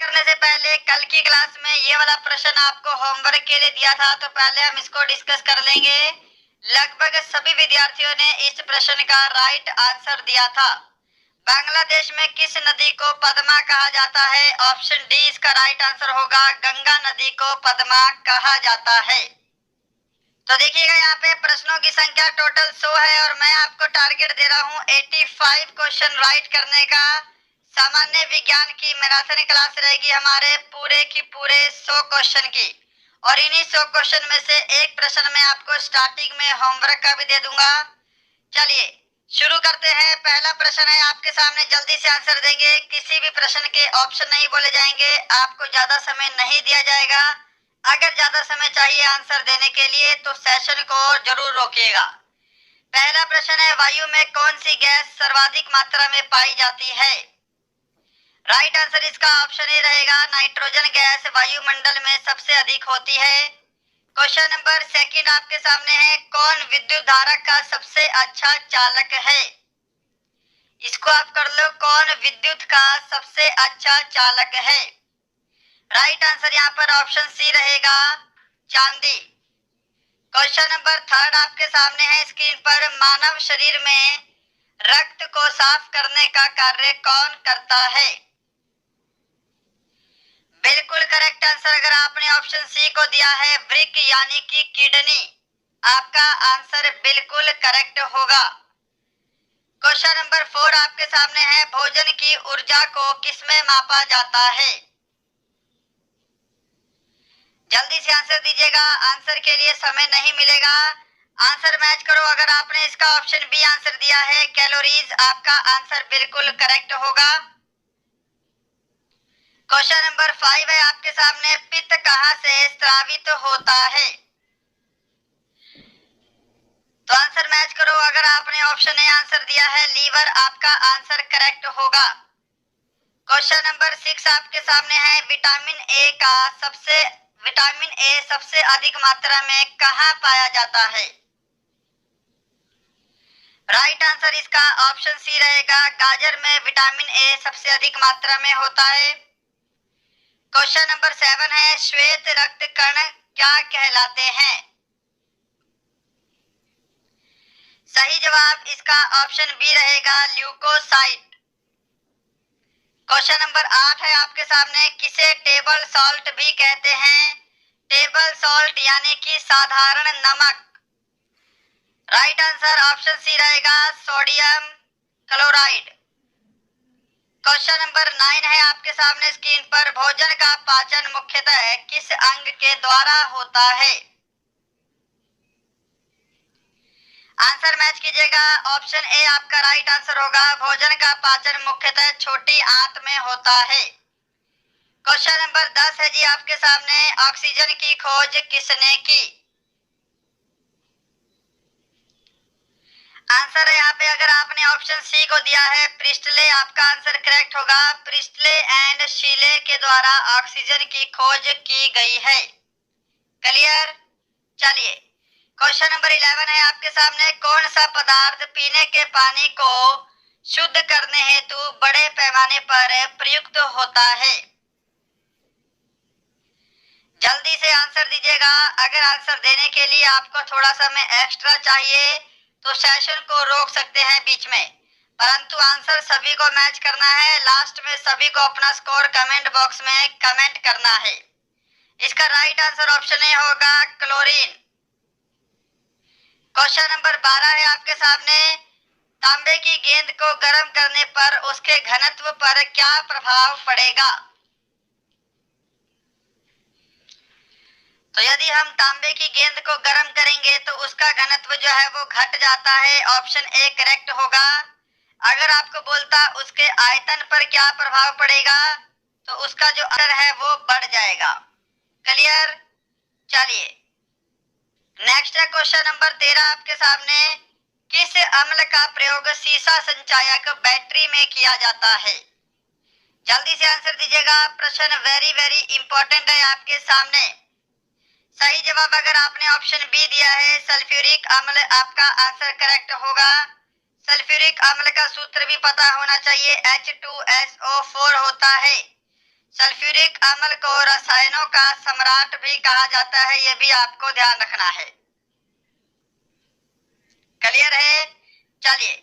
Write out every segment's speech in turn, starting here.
करने से पहले कल की क्लास में ये वाला प्रश्न आपको होमवर्क के लिए दिया था, तो पहले हम इसको डिस्कस कर लेंगे। लगभग सभी विद्यार्थियों ने इस प्रश्न का राइट आंसर दिया था। बांग्लादेश में किस नदी को पद्मा कहा जाता है? ऑप्शन डी इसका राइट आंसर होगा, गंगा नदी को पद्मा कहा जाता है। तो देखिएगा यहाँ पे प्रश्नों की संख्या टोटल 100 है और मैं आपको टारगेट दे रहा हूँ 85 क्वेश्चन राइट करने का। सामान्य विज्ञान की मैराथन क्लास रहेगी हमारे पूरे की पूरे 100 क्वेश्चन की, और इन्हीं 100 क्वेश्चन में से एक प्रश्न मैं आपको स्टार्टिंग में होमवर्क का भी दे दूंगा। चलिए शुरू करते हैं। पहला प्रश्न है आपके सामने, जल्दी से आंसर देंगे। किसी भी प्रश्न के ऑप्शन नहीं बोले जाएंगे, आपको ज्यादा समय नहीं दिया जाएगा। अगर ज्यादा समय चाहिए आंसर देने के लिए तो सेशन को जरूर रोकिएगा। पहला प्रश्न है, वायु में कौन सी गैस सर्वाधिक मात्रा में पाई जाती है? राइट आंसर इसका ऑप्शन ए रहेगा, नाइट्रोजन गैस वायुमंडल में सबसे अधिक होती है। क्वेश्चन नंबर सेकंड आपके सामने है, कौन विद्युत धारा का सबसे अच्छा चालक है? इसको आप कर लो, कौन विद्युत का सबसे अच्छा चालक है? राइट आंसर यहाँ पर ऑप्शन सी रहेगा, चांदी। क्वेश्चन नंबर थर्ड आपके सामने है स्क्रीन पर, मानव शरीर में रक्त को साफ करने का कार्य कौन करता है? बिल्कुल करेक्ट आंसर अगर आपने ऑप्शन सी को दिया है, वृक्क यानी कि किडनी। आपका आंसर बिल्कुल करेक्ट होगा। क्वेश्चन नंबर 4 आपके सामने है, भोजन की ऊर्जा को किसमें मापा जाता है? जल्दी से आंसर दीजिएगा, आंसर के लिए समय नहीं मिलेगा। आंसर मैच करो। अगर आपने इसका ऑप्शन बी आंसर दिया है, कैलोरीज, आपका आंसर बिल्कुल करेक्ट होगा। क्वेश्चन नंबर 5 है आपके सामने, पित्त कहाँ से स्रावित होता है? तो आंसर मैच करो। अगर आपने ऑप्शन ए आंसर दिया है, लीवर, आपका आंसर करेक्ट होगा। क्वेश्चन नंबर 6 आपके सामने है, विटामिन ए सबसे अधिक मात्रा में कहाँ पाया जाता है? राइट आंसर इसका ऑप्शन सी रहेगा, गाजर में विटामिन ए सबसे अधिक मात्रा में होता है। क्वेश्चन नंबर 7 है, श्वेत रक्त कण क्या कहलाते हैं? सही जवाब इसका ऑप्शन बी रहेगा, ल्यूकोसाइट। क्वेश्चन नंबर 8 है आपके सामने, किसे टेबल सॉल्ट भी कहते हैं? टेबल सॉल्ट यानी कि साधारण नमक। राइट आंसर ऑप्शन सी रहेगा, सोडियम क्लोराइड। क्वेश्चन नंबर 9 है आपके सामने स्क्रीन पर, भोजन का पाचन मुख्यतः किस अंग के द्वारा होता है? आंसर मैच कीजिएगा। ऑप्शन ए आपका राइट आंसर होगा, भोजन का पाचन मुख्यतः छोटी आंत में होता है। क्वेश्चन नंबर 10 है जी आपके सामने, ऑक्सीजन की खोज किसने की? आंसर है यहाँ पे, अगर आपने ऑप्शन सी को दिया है, प्रिस्टले, आपका आंसर करेक्ट होगा। प्रिस्टले एंड शीले के द्वारा ऑक्सीजन की खोज की गई है। क्लियर? चलिए क्वेश्चन नंबर 11 है आपके सामने, कौन सा पदार्थ पीने के पानी को शुद्ध करने हेतु बड़े पैमाने पर प्रयुक्त होता है? जल्दी से आंसर दीजिएगा। अगर आंसर देने के लिए आपको थोड़ा समय एक्स्ट्रा चाहिए तो सेशन को रोक सकते हैं बीच में, परंतु आंसर सभी को मैच करना है। लास्ट में सभी को अपना स्कोर कमेंट बॉक्स में कमेंट करना है। इसका राइट आंसर ऑप्शन ए होगा, क्लोरीन। क्वेश्चन नंबर 12 है आपके सामने, तांबे की गेंद को गर्म करने पर उसके घनत्व पर क्या प्रभाव पड़ेगा? तो यदि हम तांबे की गेंद को गर्म करेंगे तो उसका घनत्व जो है वो घट जाता है। ऑप्शन ए करेक्ट होगा। अगर आपको बोलता उसके आयतन पर क्या प्रभाव पड़ेगा, तो उसका जो आयतन है वो बढ़ जाएगा। क्लियर? चलिए नेक्स्ट है क्वेश्चन नंबर 13 आपके सामने, किस अम्ल का प्रयोग सीसा संचायक बैटरी में किया जाता है? जल्दी से आंसर दीजिएगा, प्रश्न वेरी वेरी इंपॉर्टेंट है आपके सामने। सही जवाब अगर आपने ऑप्शन बी दिया है, सल्फ्यूरिक अम्ल, आपका आंसर करेक्ट होगा। सल्फ्यूरिक अम्ल का सूत्र भी पता होना चाहिए, H2SO4 होता है। सल्फ्यूरिक अम्ल को रसायनों का सम्राट भी कहा जाता है, यह भी आपको ध्यान रखना है। क्लियर है? चलिए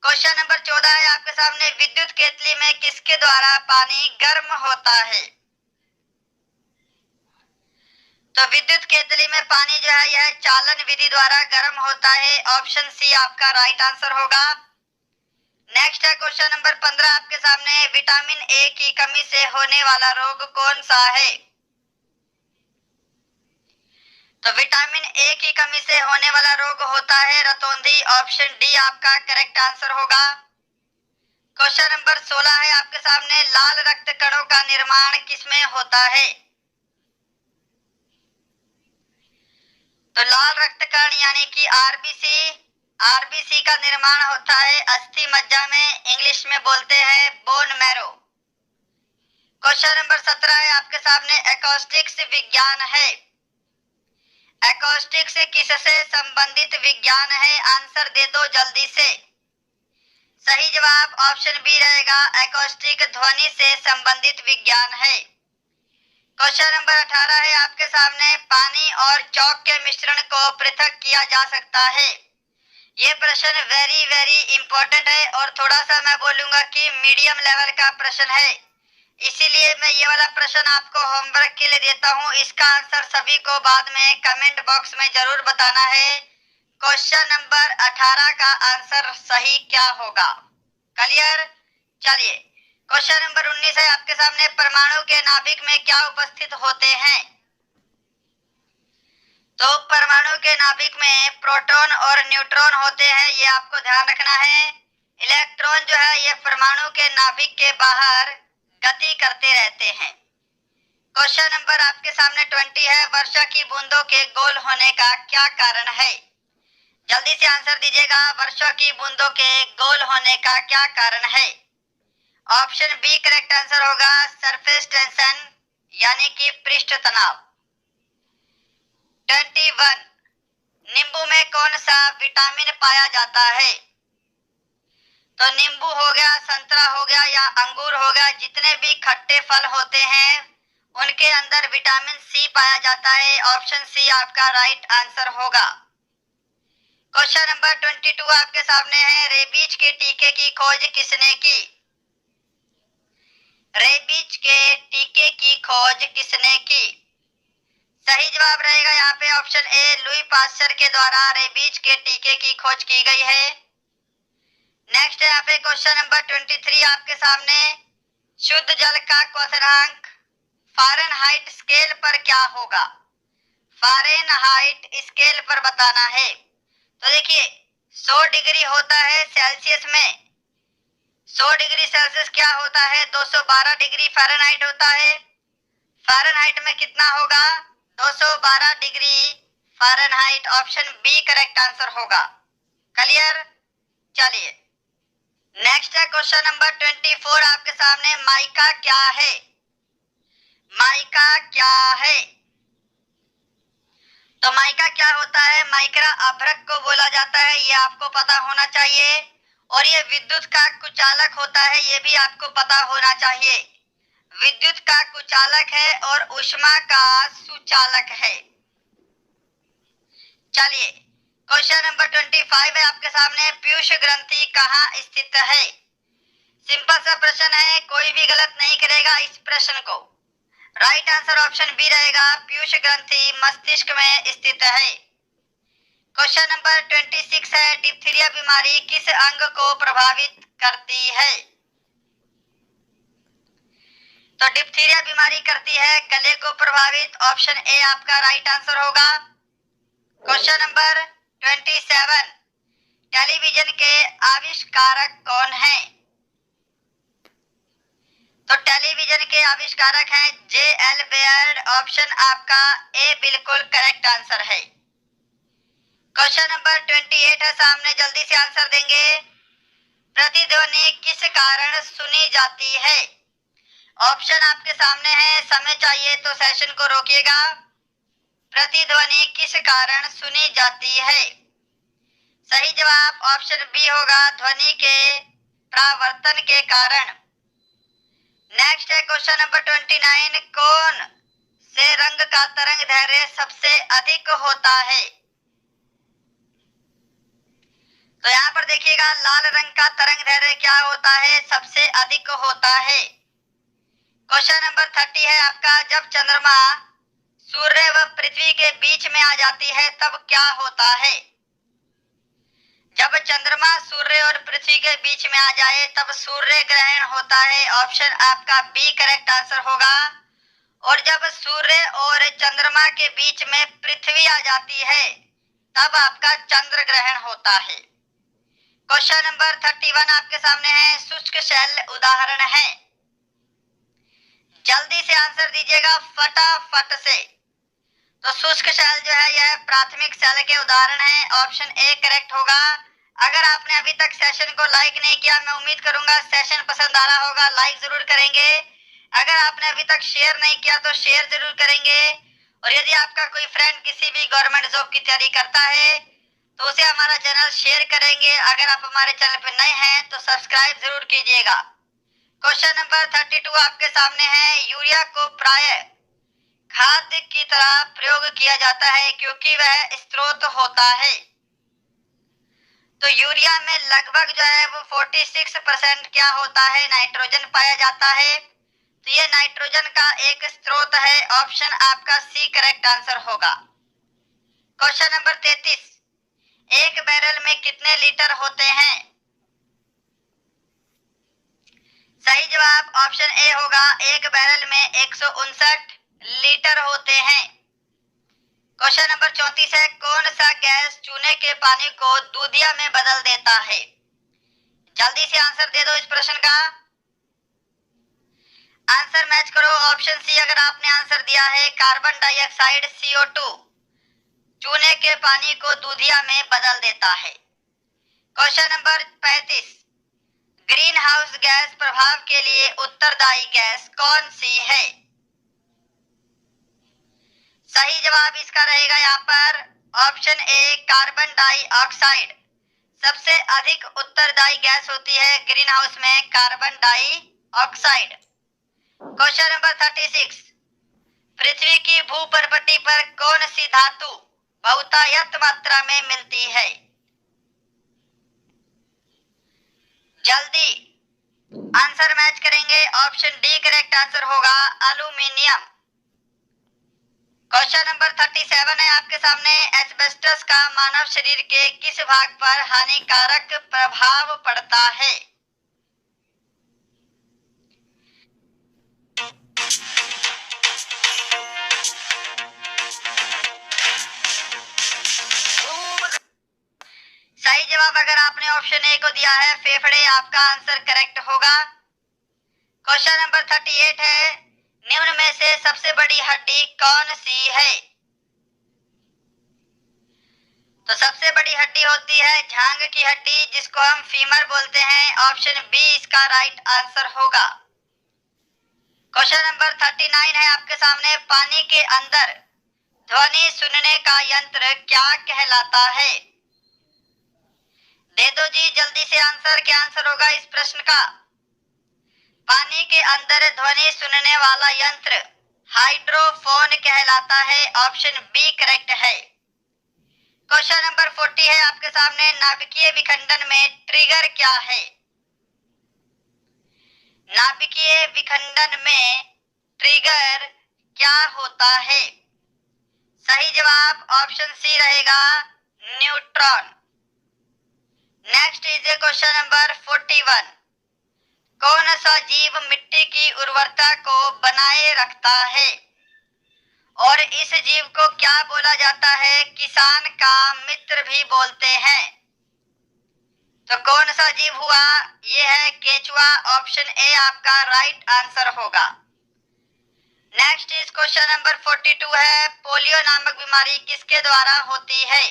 क्वेश्चन नंबर 14 है आपके सामने, विद्युत केतली में किसके द्वारा पानी गर्म होता है? तो विद्युत केतली में पानी जो है यह चालन विधि द्वारा गर्म होता है। ऑप्शन सी आपका राइट आंसर होगा। नेक्स्ट है क्वेश्चन नंबर 15 आपके सामने, विटामिन ए की कमी से होने वाला रोग कौन सा है? तो विटामिन ए की कमी से होने वाला रोग होता है रतौंधी। ऑप्शन डी आपका करेक्ट आंसर होगा। क्वेश्चन नंबर 16 है आपके सामने, लाल रक्त कणों का निर्माण किसमें होता है? तो लाल रक्त कण यानी कि आरबीसी का निर्माण होता है अस्थि मज्जा में, इंग्लिश में बोलते हैं बोन मैरो। क्वेश्चन नंबर 17 है आपके सामने, एकॉस्टिक्स विज्ञान है। एकॉस्टिक्स किससे संबंधित विज्ञान है? आंसर दे दो जल्दी से। सही जवाब ऑप्शन बी रहेगा, एकॉस्टिक ध्वनि से संबंधित विज्ञान है। क्वेश्चन नंबर 18 है आपके सामने, पानी और चौक के मिश्रण को पृथक किया जा सकता है। ये प्रश्न वेरी वेरी इंपॉर्टेंट है और थोड़ा सा मैं बोलूंगा कि मीडियम लेवल का प्रश्न है, इसीलिए मैं ये वाला प्रश्न आपको होमवर्क के लिए देता हूँ। इसका आंसर सभी को बाद में कमेंट बॉक्स में जरूर बताना है। क्वेश्चन नंबर 18 का आंसर सही क्या होगा? क्लियर? चलिए क्वेश्चन नंबर 19 है आपके सामने, परमाणु के नाभिक में क्या उपस्थित होते हैं? तो परमाणु के नाभिक में प्रोटॉन और न्यूट्रॉन होते हैं, ये आपको ध्यान रखना है। इलेक्ट्रॉन जो है ये परमाणु के नाभिक के बाहर गति करते रहते हैं। क्वेश्चन नंबर आपके सामने 20 है, वर्षा की बूंदों के गोल होने का क्या कारण है? जल्दी से आंसर दीजिएगा, वर्षा की बूंदों के गोल होने का क्या कारण है? ऑप्शन बी करेक्ट आंसर होगा, सरफेस टेंशन यानी कि पृष्ठ तनाव। 21 नींबू में कौन सा विटामिन पाया जाता है? तो नींबू हो गया, संतरा हो गया या अंगूर हो गया, जितने भी खट्टे फल होते हैं उनके अंदर विटामिन सी पाया जाता है। ऑप्शन सी आपका राइट आंसर होगा। क्वेश्चन नंबर 22 आपके सामने है, रेबीज के टीके की खोज किसने की? रेबीज के टीके की खोज किसने की? सही जवाब रहेगा यहाँ पे ऑप्शन ए, लुई पास्चर के द्वारा रेबीज के टीके की खोज की गई है। नेक्स्ट है यहाँ पे क्वेश्चन नंबर 23 आपके सामने, शुद्ध जल का क्वथनांक फ़ारेनहाइट स्केल पर क्या होगा? फ़ारेनहाइट स्केल पर बताना है। तो देखिए 100 डिग्री होता है सेल्सियस में, 100 डिग्री सेल्सियस क्या होता है? 212 डिग्री फ़ारेनहाइट होता है। फ़ारेनहाइट में कितना होगा? 212 degree Fahrenheit. Option B correct answer होगा। क्लियर? चलिए नेक्स्ट है क्वेश्चन नंबर 24 आपके सामने, माइका क्या है? माइका क्या है? तो माइका क्या होता है? माइक्रा अभ्रक को बोला जाता है, ये आपको पता होना चाहिए। और ये विद्युत का कुचालक होता है, ये भी आपको पता होना चाहिए। विद्युत का कुचालक है और ऊष्मा का सुचालक है। चलिए क्वेश्चन नंबर 25 है आपके सामने, पीयूष ग्रंथि कहाँ स्थित है? सिंपल सा प्रश्न है, कोई भी गलत नहीं करेगा इस प्रश्न को। राइट आंसर ऑप्शन बी रहेगा, पीयूष ग्रंथि मस्तिष्क में स्थित है। क्वेश्चन नंबर 26 है, डिप्थीरिया बीमारी किस अंग को प्रभावित करती है? तो डिप्थीरिया बीमारी करती है गले को प्रभावित। ऑप्शन ए आपका राइट आंसर होगा। क्वेश्चन नंबर 27, टेलीविजन के आविष्कारक कौन है? तो टेलीविजन के आविष्कारक हैं जे.एल. बेयर्ड। ऑप्शन आपका ए बिल्कुल करेक्ट आंसर है। क्वेश्चन नंबर 28 है सामने, जल्दी से आंसर देंगे। प्रतिध्वनि किस कारण सुनी जाती है? ऑप्शन आपके सामने है, समय चाहिए तो सेशन को रोकिएगा। प्रतिध्वनि किस कारण सुनी जाती है? सही जवाब ऑप्शन बी होगा, ध्वनि के परावर्तन के कारण। नेक्स्ट है क्वेश्चन नंबर 29, कौन से रंग का तरंग दैर्घ्य सबसे अधिक होता है? तो यहाँ पर देखिएगा लाल रंग का तरंग दैर्घ्य क्या होता है? सबसे अधिक होता है। क्वेश्चन नंबर 30 है आपका, जब चंद्रमा सूर्य व पृथ्वी के बीच में आ जाती है तब क्या होता है? जब चंद्रमा सूर्य और पृथ्वी के बीच में आ जाए तब सूर्य ग्रहण होता है। ऑप्शन आपका बी करेक्ट आंसर होगा। और जब सूर्य और चंद्रमा के बीच में पृथ्वी आ जाती है तब आपका चंद्र ग्रहण होता है। क्वेश्चन नंबर 31 आपके सामने है, शुष्क शैल उदाहरण है। जल्दी से आंसर दीजिएगा फटाफट से। तो शुष्क शैल जो है यह प्राथमिक शैल के उदाहरण है। ऑप्शन ए करेक्ट होगा। अगर आपने अभी तक सेशन को लाइक नहीं किया, मैं उम्मीद करूंगा सेशन पसंद आ रहा होगा, लाइक जरूर करेंगे। अगर आपने अभी तक शेयर नहीं किया तो शेयर जरूर करेंगे। और यदि आपका कोई फ्रेंड किसी भी गवर्नमेंट जॉब की तैयारी करता है तो उसे हमारा चैनल शेयर करेंगे। अगर आप हमारे चैनल पर नए हैं तो सब्सक्राइब जरूर कीजिएगा। क्वेश्चन नंबर 32 आपके सामने है, यूरिया को प्राय खाद्य की तरह प्रयोग किया जाता है क्योंकि वह स्रोत होता है। तो यूरिया में लगभग जो है वो 46% क्या होता है? नाइट्रोजन पाया जाता है। तो ये नाइट्रोजन का एक स्रोत है। ऑप्शन आपका सी करेक्ट आंसर होगा। क्वेश्चन नंबर 33, एक बैरल में कितने लीटर होते हैं? सही जवाब ऑप्शन ए होगा, एक बैरल में 159 लीटर होते हैं। क्वेश्चन नंबर 34 है, कौन सा गैस चूने के पानी को दूधिया में बदल देता है? जल्दी से आंसर दे दो इस प्रश्न का। आंसर मैच करो। ऑप्शन सी अगर आपने आंसर दिया है, कार्बन डाइऑक्साइड CO2 चूने के पानी को दूधिया में बदल देता है। Question number 35, green house gas प्रभाव के लिए उत्तरदायी गैस कौन सी है? सही जवाब इसका रहेगा यहाँ पर ऑप्शन ए कार्बन डाइऑक्साइड। सबसे अधिक उत्तरदायी गैस होती है ग्रीन हाउस में कार्बन डाइऑक्साइड। क्वेश्चन नंबर 36, पृथ्वी की भूपर्वती पर कौन सी धातु बहुतायत मात्रा में मिलती है? जल्दी आंसर मैच करेंगे। ऑप्शन डी करेक्ट आंसर होगा, एल्यूमिनियम। क्वेश्चन नंबर 37 है आपके सामने, एस्बेस्टस का मानव शरीर के किस भाग पर हानिकारक प्रभाव पड़ता है? सही जवाब अगर आपने ऑप्शन ए को दिया है फेफड़े, आपका आंसर करेक्ट होगा। क्वेश्चन नंबर 38 है, निम्न में से सबसे बड़ी हड्डी कौन सी है? तो सबसे बड़ी हड्डी होती है झांग की हड्डी, जिसको हम फीमर बोलते हैं। ऑप्शन बी इसका राइट आंसर होगा। क्वेश्चन नंबर 39 है आपके सामने, पानी के अंदर ध्वनि सुनने का यंत्र क्या कहलाता है? दे दो जी जल्दी से आंसर, क्या आंसर होगा इस प्रश्न का? पानी के अंदर ध्वनि सुनने वाला यंत्र हाइड्रोफोन कहलाता है। ऑप्शन बी करेक्ट है। क्वेश्चन नंबर 40 है आपके सामने, नाभिकीय विखंडन में ट्रिगर क्या है? नाभिकीय विखंडन में ट्रिगर क्या होता है? सही जवाब ऑप्शन सी रहेगा, neutron. Next is question number 41, कौन सा जीव मिट्टी की उर्वरता को बनाए रखता है? और इस जीव को क्या बोला जाता है? किसान का मित्र भी बोलते हैं। तो कौन सा जीव हुआ? ये है केचुआ। ऑप्शन ए आपका राइट आंसर होगा। नेक्स्ट इज क्वेश्चन नंबर 42 है, पोलियो नामक बीमारी किसके द्वारा होती है?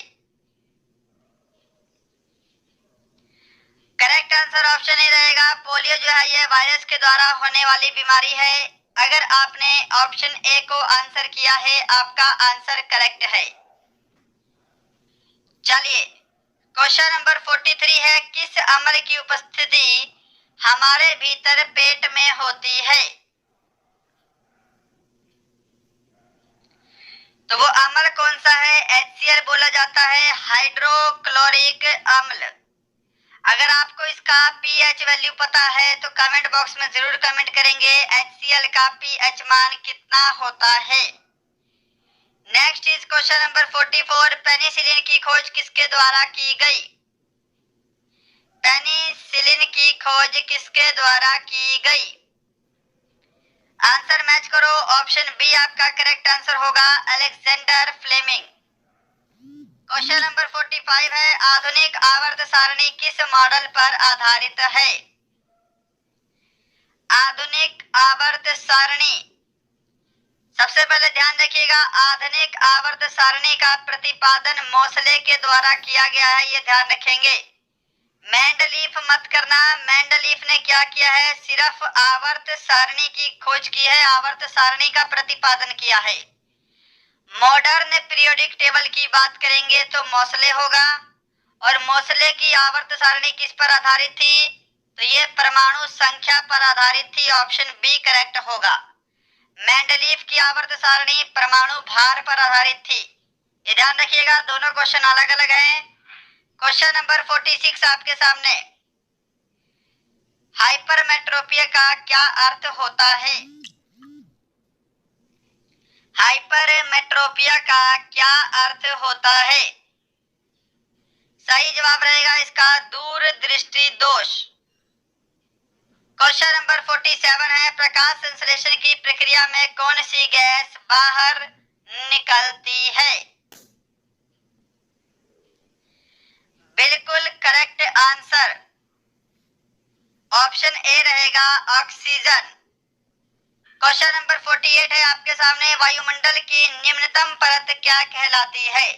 करेक्ट आंसर ऑप्शन ए रहेगा, पोलियो जो है यह वायरस के द्वारा होने वाली बीमारी है। अगर आपने ऑप्शन ए को आंसर किया है, आपका आंसर करेक्ट है। चलिए क्वेश्चन नंबर 43 है, किस अम्ल की उपस्थिति हमारे भीतर पेट में होती है। तो वो अम्ल कौन सा है? HCl बोला जाता है, हाइड्रोक्लोरिक अम्ल। अगर आपको इसका pH वैल्यू पता है तो कमेंट बॉक्स में जरूर कमेंट करेंगे HCl का pH मान कितना होता है। Next is question number 44। Penicillin की खोज किसके द्वारा की गई? पेनिसिलिन की खोज किसके द्वारा की गई? आंसर मैच करो। ऑप्शन बी आपका करेक्ट आंसर होगा, अलेक्जेंडर फ्लेमिंग। क्वेश्चन नंबर 45 है, आधुनिक आवर्त सारणी किस मॉडल पर आधारित है? आधुनिक आवर्त सारणी, सबसे पहले ध्यान रखिएगा, आधुनिक आवर्त सारणी का प्रतिपादन मोसले के द्वारा किया गया है, ये ध्यान रखेंगे। मेंडलीफ मत करना। मेंडलीफ ने क्या किया है? सिर्फ आवर्त सारणी की खोज की है, आवर्त सारणी का प्रतिपादन किया है। मॉडर्न पीरियोडिक टेबल की बात करेंगे तो मोसले होगा, और मोसले की आवर्त सारणी किस पर आधारित थी? तो ये परमाणु संख्या पर आधारित थी, ऑप्शन बी करेक्ट होगा। मेंडलीफ की आवर्त सारणी परमाणु भार पर आधारित थी, ये ध्यान रखिएगा, दोनों क्वेश्चन अलग अलग हैं। क्वेश्चन नंबर 46 आपके सामने, हाइपरमेट्रोपिया का क्या अर्थ होता है? हाइपरमेट्रोपिया का क्या अर्थ होता है? सही जवाब रहेगा इसका दूरदृष्टि दोष। क्वेश्चन नंबर 47 है, प्रकाश संश्लेषण की प्रक्रिया में कौन सी गैस बाहर निकलती है? बिल्कुल करेक्ट आंसर ऑप्शन ए रहेगा, ऑक्सीजन। क्वेश्चन नंबर 48 है आपके सामने, वायुमंडल की निम्नतम परत क्या कहलाती है?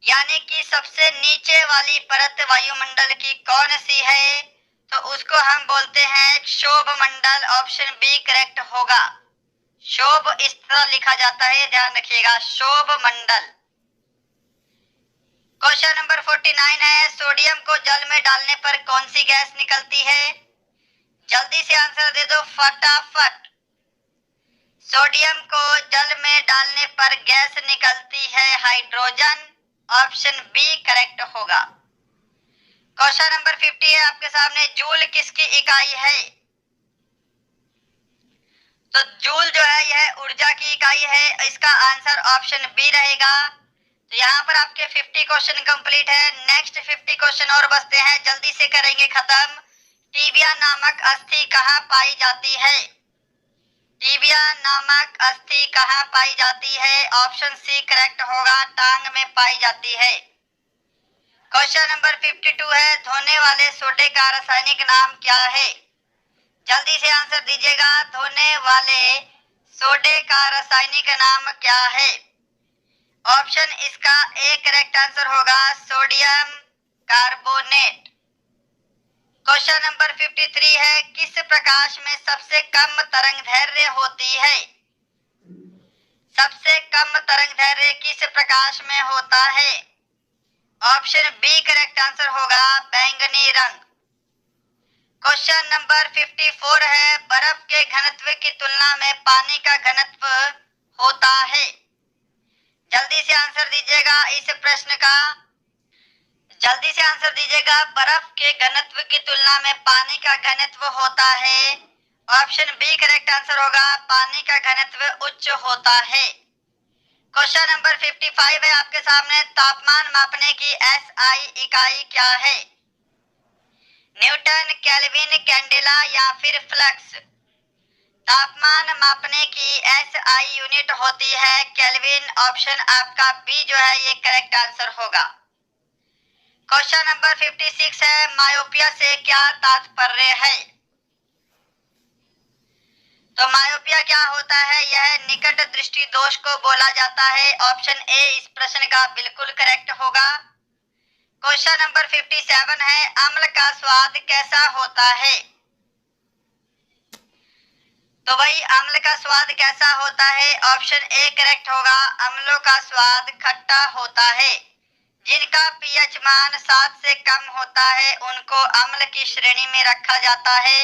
यानी कि सबसे नीचे वाली परत वायुमंडल की कौन सी है? तो उसको हम बोलते हैं क्षोभ मंडल, ऑप्शन बी करेक्ट होगा। क्षोभ इस तरह लिखा जाता है, ध्यान रखिएगा, क्षोभ मंडल। क्वेश्चन नंबर 49 है, सोडियम को जल में डालने पर कौन सी गैस निकलती है? जल्दी से आंसर दे दो फटाफट। सोडियम को जल में डालने पर गैस निकलती है हाइड्रोजन, ऑप्शन बी करेक्ट होगा। क्वेश्चन नंबर 50 है आपके सामने, जूल किसकी इकाई है? तो जूल जो है यह ऊर्जा की इकाई है, इसका आंसर ऑप्शन बी रहेगा। तो यहाँ पर आपके 50 क्वेश्चन कंप्लीट है। नेक्स्ट 50 क्वेश्चन और बचते हैं, जल्दी से करेंगे खत्म। टीबिया नामक अस्थि कहाँ पाई जाती है? टीबिया नामक अस्थि कहाँ पाई जाती है? ऑप्शन सी करेक्ट होगा, टांग में पाई जाती है। क्वेश्चन नंबर 52 है, धोने वाले सोडे का रासायनिक नाम क्या है? जल्दी से आंसर दीजिएगा, धोने वाले सोडे का रासायनिक नाम क्या है? ऑप्शन इसका ए करेक्ट आंसर होगा, सोडियम कार्बोनेट। क्वेश्चन नंबर 53 है, किस प्रकाश में सबसे कम तरंगदैर्घ्य होती है? सबसे कम तरंगदैर्घ्य किस प्रकाश में होता है? ऑप्शन बी करेक्ट आंसर होगा, बैंगनी रंग। क्वेश्चन नंबर 54 है, बर्फ के घनत्व की तुलना में पानी का घनत्व होता है? जल्दी से आंसर दीजिएगा इस प्रश्न का, जल्दी से आंसर दीजिएगा, बर्फ के घनत्व की तुलना में पानी का घनत्व होता है, ऑप्शन बी करेक्ट आंसर होगा, पानी का घनत्व उच्च होता है। क्वेश्चन नंबर 55 है आपके सामने, तापमान मापने की SI इकाई क्या है? न्यूटन, केल्विन, कैंडेला या फिर फ्लक्स? तापमान मापने की SI यूनिट होती है केल्विन, ऑप्शन आपका बी जो है ये करेक्ट आंसर होगा। क्वेश्चन नंबर 56 है, मायोपिया से क्या तात्पर्य है? तो मायोपिया क्या होता है? यह निकट दृष्टि दोष को बोला जाता है, ऑप्शन ए इस प्रश्न का बिल्कुल करेक्ट होगा। क्वेश्चन नंबर 57 है, अम्ल का स्वाद कैसा होता है? तो भाई अम्ल का स्वाद कैसा होता है? ऑप्शन ए करेक्ट होगा, अम्लों का स्वाद खट्टा होता है। जिनका pH मान 7 से कम होता है उनको अम्ल की श्रेणी में रखा जाता है।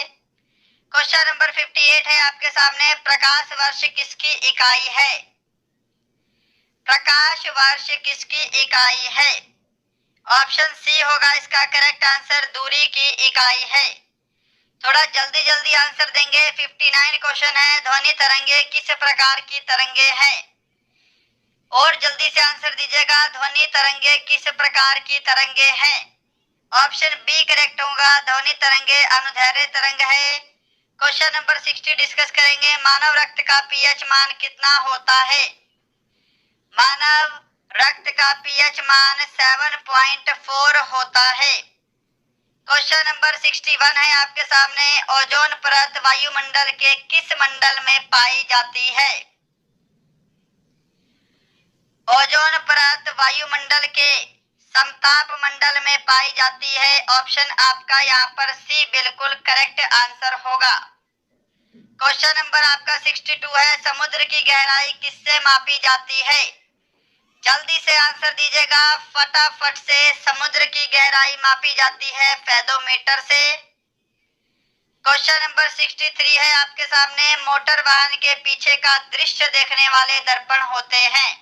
क्वेश्चन नंबर 58 है आपके सामने, प्रकाश वर्ष किसकी इकाई है? प्रकाश वर्ष किसकी इकाई है? ऑप्शन सी होगा इसका करेक्ट आंसर, दूरी की इकाई है। थोड़ा जल्दी जल्दी आंसर देंगे। 59 क्वेश्चन है, ध्वनि तरंगे किस प्रकार की तरंगे हैं? और जल्दी से आंसर दीजिएगा, ध्वनि तरंगे किस प्रकार की तरंगे हैं? ऑप्शन बी करेक्ट होगा, ध्वनि तरंगे अनुदैर्घ्य तरंग है। क्वेश्चन नंबर 60 डिस्कस करेंगे, मानव रक्त का पीएच मान कितना होता है? मानव रक्त का पीएच मान 7.4 होता है। क्वेश्चन नंबर 61 है आपके सामने, ओजोन परत वायुमंडल के किस मंडल में पाई जाती है? ओजोन परत वायुमंडल के समताप मंडल में पाई जाती है। ऑप्शन आपका यहाँ पर सी बिल्कुल करेक्ट आंसर होगा। क्वेश्चन नंबर आपका 62 है, समुद्र की गहराई किससे मापी जाती है? जल्दी से आंसर दीजिएगा फटाफट से। समुद्र की गहराई मापी जाती है फेदोमीटर से। क्वेश्चन नंबर 63 है आपके सामने, मोटर वाहन के पीछे का दृश्य देखने वाले दर्पण होते हैं।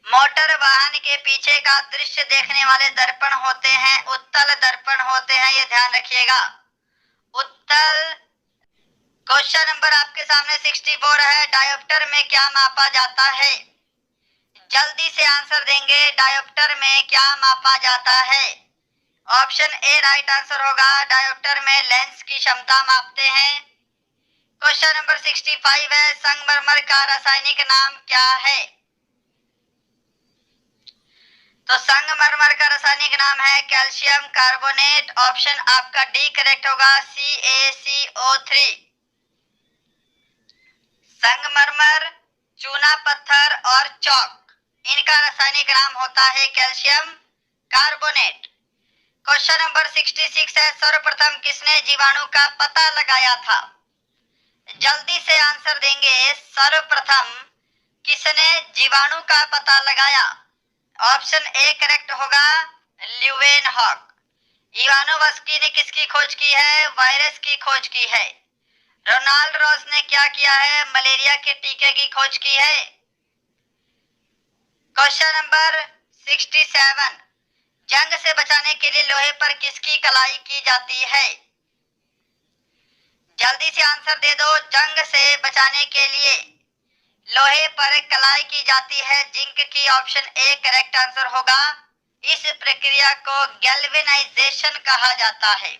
मोटर वाहन के पीछे का दृश्य देखने वाले दर्पण होते हैं, उत्तल दर्पण होते हैं, ये ध्यान रखिएगा, उत्तल। क्वेश्चन नंबर आपके सामने 64 है, डायोप्टर में क्या मापा जाता है? जल्दी से आंसर देंगे, डायोप्टर में क्या मापा जाता है? ऑप्शन ए राइट आंसर होगा, डायोप्टर में लेंस की क्षमता मापते हैं। क्वेश्चन नंबर 65 है, संगमरमर का रासायनिक नाम क्या है? तो संगमरमर का रासायनिक नाम है कैल्शियम कार्बोनेट। ऑप्शन आपका डी करेक्ट होगा, CaCO3। संगमरमर, चूना पत्थर और चौक, इनका रासायनिक नाम होता है कैल्शियम कार्बोनेट। क्वेश्चन नंबर 66 है, सर्वप्रथम किसने जीवाणु का पता लगाया था? जल्दी से आंसर देंगे, सर्वप्रथम किसने जीवाणु का पता लगाया? ऑप्शन ए करेक्ट होगा, ल्यूवेनहॉक। इवानोव्स्की ने किसकी खोज की है? वायरस की खोज की है। रोनाल्ड रॉस ने क्या किया है? मलेरिया के टीके की खोज की है। क्वेश्चन नंबर 67, जंग से बचाने के लिए लोहे पर किसकी कलाई की जाती है? जल्दी से आंसर दे दो, जंग से बचाने के लिए लोहे पर कलाई की जाती है जिंक की। ऑप्शन ए करेक्ट आंसर होगा। इस प्रक्रिया को गैल्वेनाइजेशन कहा जाता है।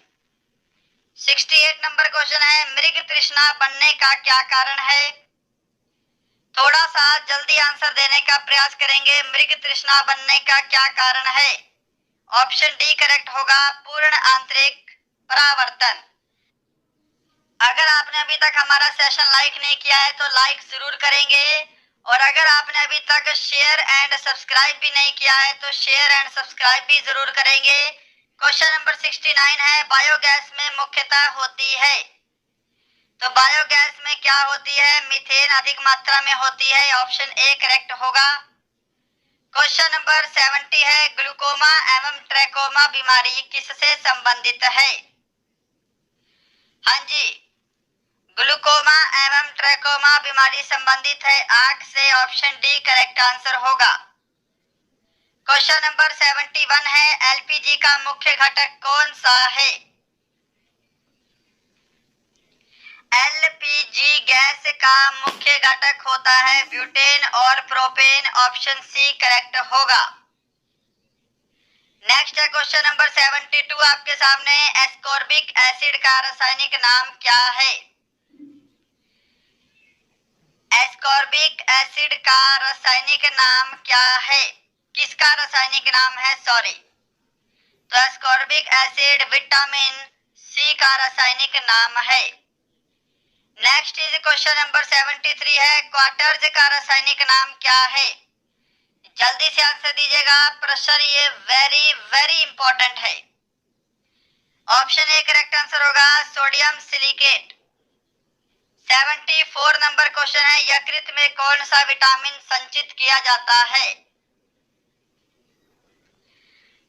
68 नंबर क्वेश्चन है, मृग तृष्णा बनने का क्या कारण है? थोड़ा सा जल्दी आंसर देने का प्रयास करेंगे, मृग तृष्णा बनने का क्या कारण है? ऑप्शन डी करेक्ट होगा, पूर्ण आंतरिक परावर्तन। अगर आपने अभी तक हमारा सेशन लाइक नहीं किया है तो लाइक जरूर करेंगे, और अगर आपने अभी तक शेयर एंड सब्सक्राइब भी नहीं किया है तो शेयर एंड सब्सक्राइब भी जरूर करेंगे। क्वेश्चन नंबर 69 है, बायोगैस में मुख्यतः होती है। तो बायोगैस में क्या होती है? मीथेन अधिक मात्रा में होती है। ऑप्शन ए करेक्ट होगा। क्वेश्चन नंबर 70 है, ग्लूकोमा एवं ट्रैकोमा बीमारी किससे संबंधित है? हाँ जी, ग्लूकोमा एवं ट्रैकोमा बीमारी संबंधित है आंख से। ऑप्शन डी करेक्ट आंसर होगा। क्वेश्चन नंबर 71 है, एलपीजी का मुख्य घटक कौन सा है? एलपीजी गैस का मुख्य घटक होता है ब्यूटेन और प्रोपेन। ऑप्शन सी करेक्ट होगा। नेक्स्ट है क्वेश्चन नंबर 72 आपके सामने, एस्कॉर्बिक एसिड का रासायनिक नाम क्या है? एस्कॉर्बिक एसिड का रासायनिक नाम क्या है? किसका रासायनिक नाम है? सॉरी, तो एस्कॉर्बिक एसिड विटामिन सी का रासायनिक नाम है। नेक्स्ट इज क्वेश्चन नंबर 73 है, क्वार्टर्स का रासायनिक नाम क्या है? जल्दी से आंसर दीजिएगा, प्रश्न ये वेरी वेरी इंपॉर्टेंट है। ऑप्शन ए करेक्ट आंसर होगा, सोडियम सिलिकेट। 74 नंबर क्वेश्चन है, यकृत में कौन सा विटामिन संचित किया जाता है?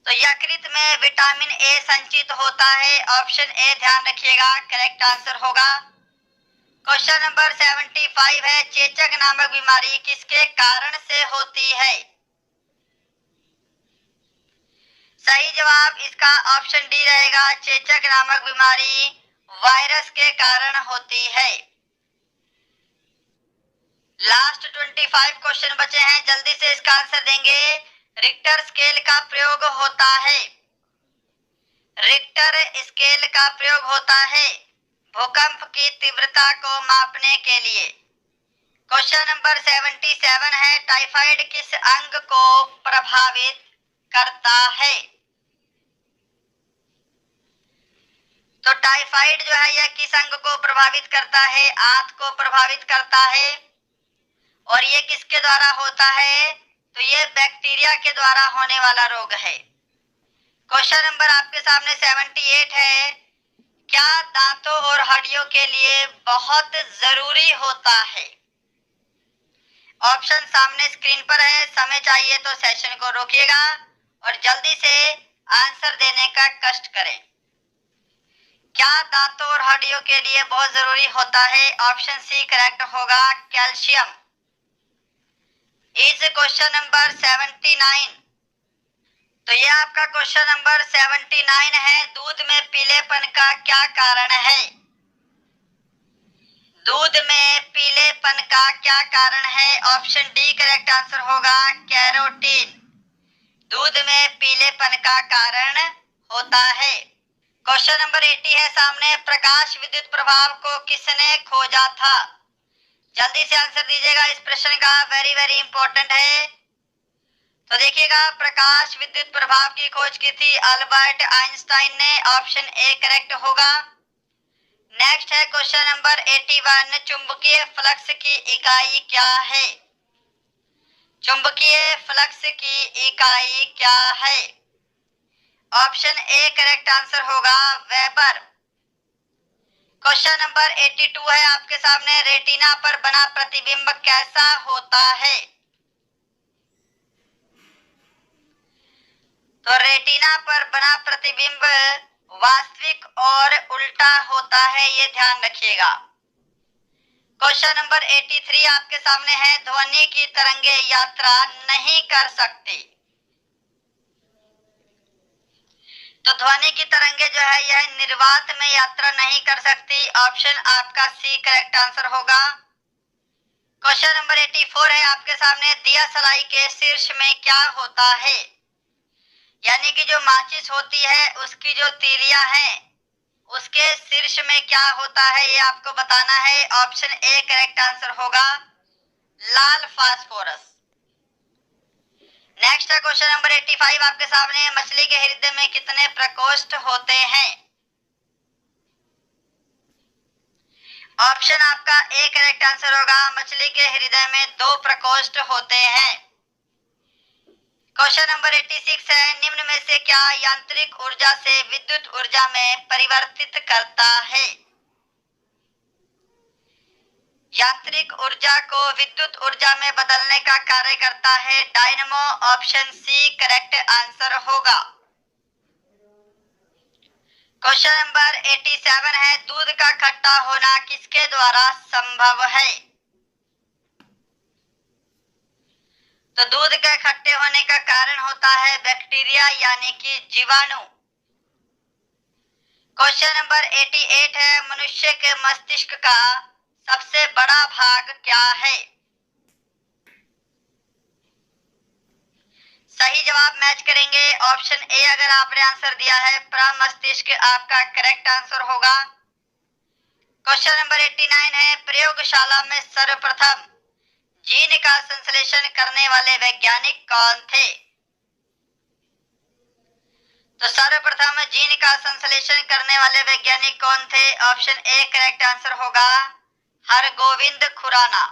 तो यकृत में विटामिन ए संचित होता है। ऑप्शन ए ध्यान रखिएगा करेक्ट आंसर होगा। क्वेश्चन नंबर 75 है, चेचक नामक बीमारी किसके कारण से होती है? सही जवाब इसका ऑप्शन डी रहेगा, चेचक नामक बीमारी वायरस के कारण होती है। लास्ट 25 क्वेश्चन बचे हैं, जल्दी से इसका आंसर देंगे। रिक्टर स्केल का प्रयोग होता है। रिक्टर स्केल का प्रयोग होता है भूकंप की तीव्रता को मापने के लिए। क्वेश्चन नंबर 77 है, टाइफाइड किस अंग को प्रभावित करता है? तो टाइफाइड जो है यह किस अंग को प्रभावित करता है? आंत को प्रभावित करता है। और ये किसके द्वारा होता है? तो ये बैक्टीरिया के द्वारा होने वाला रोग है। क्वेश्चन नंबर आपके सामने 78 है, क्या दांतों और हड्डियों के लिए बहुत जरूरी होता है? ऑप्शन सामने स्क्रीन पर है, समय चाहिए तो सेशन को रोकिएगा और जल्दी से आंसर देने का कष्ट करें। क्या दांतों और हड्डियों के लिए बहुत जरूरी होता है? ऑप्शन सी करेक्ट होगा, कैल्शियम। Is question number 79। तो ये आपका क्वेश्चन नंबर 79 है, दूध में पीलेपन का क्या कारण है? दूध में पीलेपन का क्या कारण है? ऑप्शन डी करेक्ट आंसर होगा, कैरोटीन। दूध में पीलेपन का कारण होता है। क्वेश्चन नंबर 80 है सामने, प्रकाश विद्युत प्रभाव को किसने खोजा था? जल्दी से आंसर दीजिएगा इस प्रश्न का, वेरी वेरी इंपॉर्टेंट है। तो देखिएगा, प्रकाश विद्युत प्रभाव की खोज की थी अल्बर्ट आइंस्टाइन ने। ऑप्शन ए करेक्ट होगा। नेक्स्ट है क्वेश्चन नंबर 81, चुंबकीय फ्लक्स की इकाई क्या है? चुंबकीय फ्लक्स की इकाई क्या है? ऑप्शन ए करेक्ट आंसर होगा, वेबर। क्वेश्चन नंबर 82 है आपके सामने, रेटिना पर बना प्रतिबिंब कैसा होता है? तो रेटिना पर बना प्रतिबिंब वास्तविक और उल्टा होता है, ये ध्यान रखिएगा। क्वेश्चन नंबर 83 आपके सामने है, ध्वनि की तरंगे यात्रा नहीं कर सकती। तो ध्वनि की तरंगे जो है यह निर्वात में यात्रा नहीं कर सकती। ऑप्शन आपका सी करेक्ट आंसर होगा। क्वेश्चन नंबर 84 है आपके सामने, दिया सलाई के शीर्ष में क्या होता है? यानी कि जो माचिस होती है उसकी जो तीलियां हैं उसके शीर्ष में क्या होता है, ये आपको बताना है। ऑप्शन ए करेक्ट आंसर होगा, लाल फास्फोरस। नेक्स्ट है क्वेश्चन नंबर 85 आपके सामने, मछली के हृदय में कितने प्रकोष्ठ होते हैं? ऑप्शन आपका ए करेक्ट आंसर होगा, मछली के हृदय में 2 प्रकोष्ठ होते हैं। क्वेश्चन नंबर 86 है, निम्न में से क्या यांत्रिक ऊर्जा से विद्युत ऊर्जा में परिवर्तित करता है? यांत्रिक ऊर्जा को विद्युत ऊर्जा में बदलने का कार्य करता है dynamo. Option C correct answer होगा। क्वेश्चन नंबर 87 है, दूध का खट्टा होना किसके द्वारा संभव है? तो दूध के खट्टे होने का कारण होता है बैक्टीरिया यानी कि जीवाणु। क्वेश्चन नंबर 88 है, मनुष्य के मस्तिष्क का सबसे बड़ा भाग क्या है? सही जवाब मैच करेंगे। ऑप्शन ए अगर आपने आंसर दिया है, प्रमस्तिष्क आपका करेक्ट आंसर होगा। क्वेश्चन नंबर 89 है, प्रयोगशाला में सर्वप्रथम जीन का संश्लेषण करने वाले वैज्ञानिक कौन थे? तो सर्वप्रथम जीन का संश्लेषण करने वाले वैज्ञानिक कौन थे? ऑप्शन ए करेक्ट आंसर होगा, हरगोविंद खुराना।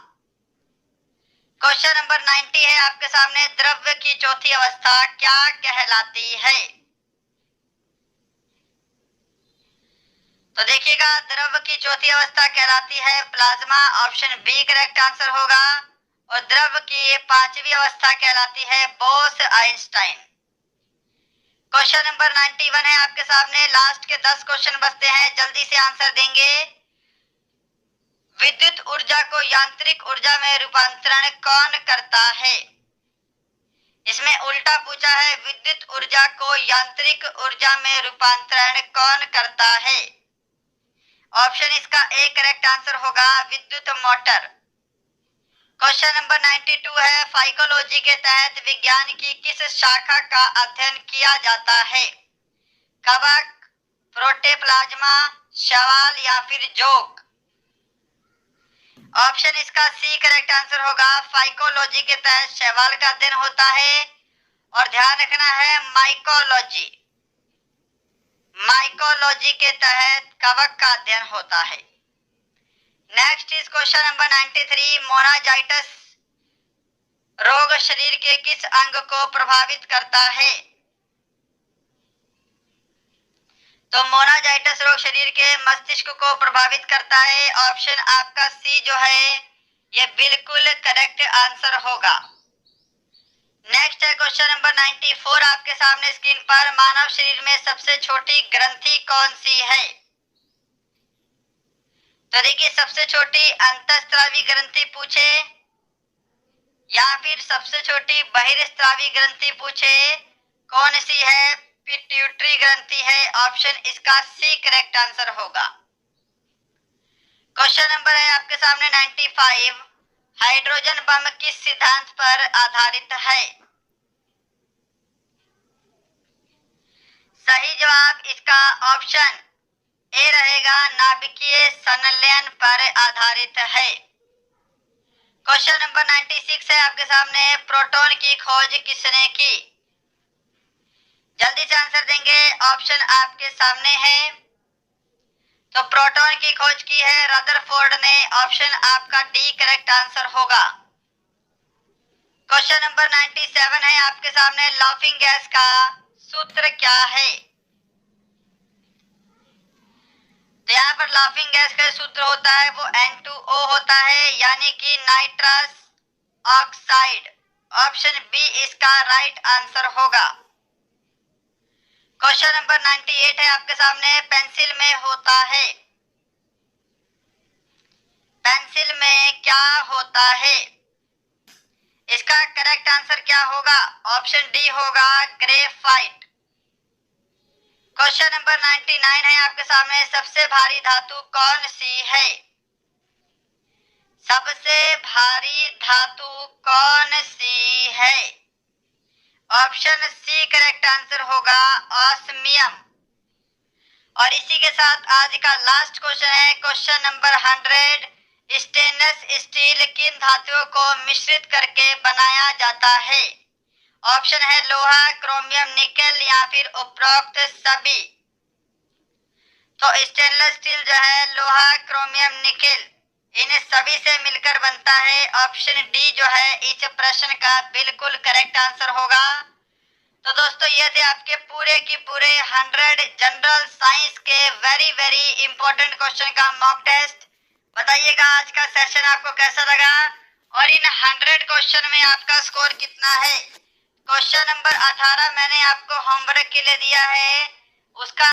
क्वेश्चन नंबर 90 है आपके सामने, द्रव्य की चौथी अवस्था क्या कहलाती है? तो देखिएगा, द्रव्य की चौथी अवस्था कहलाती है plasma. Option B correct answer होगा। और द्रव्य की 5वीं अवस्था कहलाती है बोस आइंस्टाइन। क्वेश्चन नंबर 91 है आपके सामने। लास्ट के 10 क्वेश्चन बचते हैं, जल्दी से आंसर देंगे। विद्युत ऊर्जा को यांत्रिक ऊर्जा में रूपांतरण कौन करता है? इसमें उल्टा पूछा है, विद्युत ऊर्जा को यांत्रिक ऊर्जा में रूपांतरण कौन करता है? ऑप्शन इसका ए करेक्ट आंसर होगा विद्युत मोटर। क्वेश्चन नंबर 92 है, फाइकोलॉजी के तहत विज्ञान की किस शाखा का अध्ययन किया जाता है? कवक, प्रोटोप्लाज्मा, शैवाल या फिर जोक? ऑप्शन इसका सी करेक्ट आंसर होगा, फाइकोलॉजी के तहत शैवाल का अध्ययन होता है। और ध्यान रखना है माइकोलॉजी, माइकोलॉजी के तहत कवक का अध्ययन होता है। नेक्स्ट इज क्वेश्चन नंबर 93, मोनाजाइटिस रोग शरीर के किस अंग को प्रभावित करता है? तो मोनाजाइटिस रोग शरीर के मस्तिष्क को प्रभावित करता है। ऑप्शन आपका सी जो है ये बिल्कुल करेक्ट आंसर होगा। नेक्स्ट है क्वेश्चन नंबर 94 आपके सामने स्क्रीन पर, मानव शरीर में सबसे छोटी ग्रंथि कौन सी है? तो देखिए, सबसे छोटी अंतःस्रावी ग्रंथि पूछे या फिर सबसे छोटी बहिर्स्रावी ग्रंथि पूछे, कौन सी है? पिट्यूटरी ग्रंथि है। ऑप्शन इसका सी करेक्ट आंसर होगा। क्वेश्चन नंबर है आपके सामने 95, हाइड्रोजन बम किस सिद्धांत पर आधारित है? सही जवाब इसका ऑप्शन ए रहेगा, नाभिकीय संलयन पर आधारित है। क्वेश्चन नंबर 96 है आपके सामने, प्रोटॉन की खोज किसने की? जल्दी से आंसर देंगे, ऑप्शन आपके सामने है। तो प्रोटॉन की खोज की है रदरफोर्ड ने। ऑप्शन आपका डी करेक्ट आंसर होगा। क्वेश्चन नंबर 97 है आपके सामने, लाफिंग गैस का सूत्र क्या है? तो यहाँ पर लाफिंग गैस का सूत्र होता है वो N2O होता है, यानी कि नाइट्रस ऑक्साइड। ऑप्शन बी इसका राइट आंसर होगा। क्वेश्चन नंबर 98 है आपके सामने, पेंसिल में होता है, पेंसिल में क्या होता है? इसका करेक्ट आंसर क्या होगा? ऑप्शन डी होगा ग्रेफाइट। क्वेश्चन नंबर 99 है आपके सामने, सबसे भारी धातु कौन सी है? सबसे भारी धातु कौन सी है? ऑप्शन सी करेक्ट आंसर होगा ऑस्मियम। और इसी के साथ आज का लास्ट क्वेश्चन है क्वेश्चन नंबर 100, स्टेनलेस स्टील किन धातुओं को मिश्रित करके बनाया जाता है? ऑप्शन है लोहा, क्रोमियम, निकेल या फिर उपरोक्त सभी। तो स्टेनलेस स्टील जो है लोहा, क्रोमियम, निकेल इन सभी से मिलकर बनता है। ऑप्शन डी जो है इस प्रश्न का बिल्कुल करेक्ट आंसर होगा। तो दोस्तों ये थे आपके पूरे की पूरे 100 जनरल साइंस के वेरी इंपॉर्टेंट क्वेश्चन का मॉक टेस्ट। बताइएगा आज का सेशन आपको कैसा लगा और इन 100 क्वेश्चन में आपका स्कोर कितना है। क्वेश्चन नंबर 18 मैंने आपको होमवर्क के लिए दिया है, उसका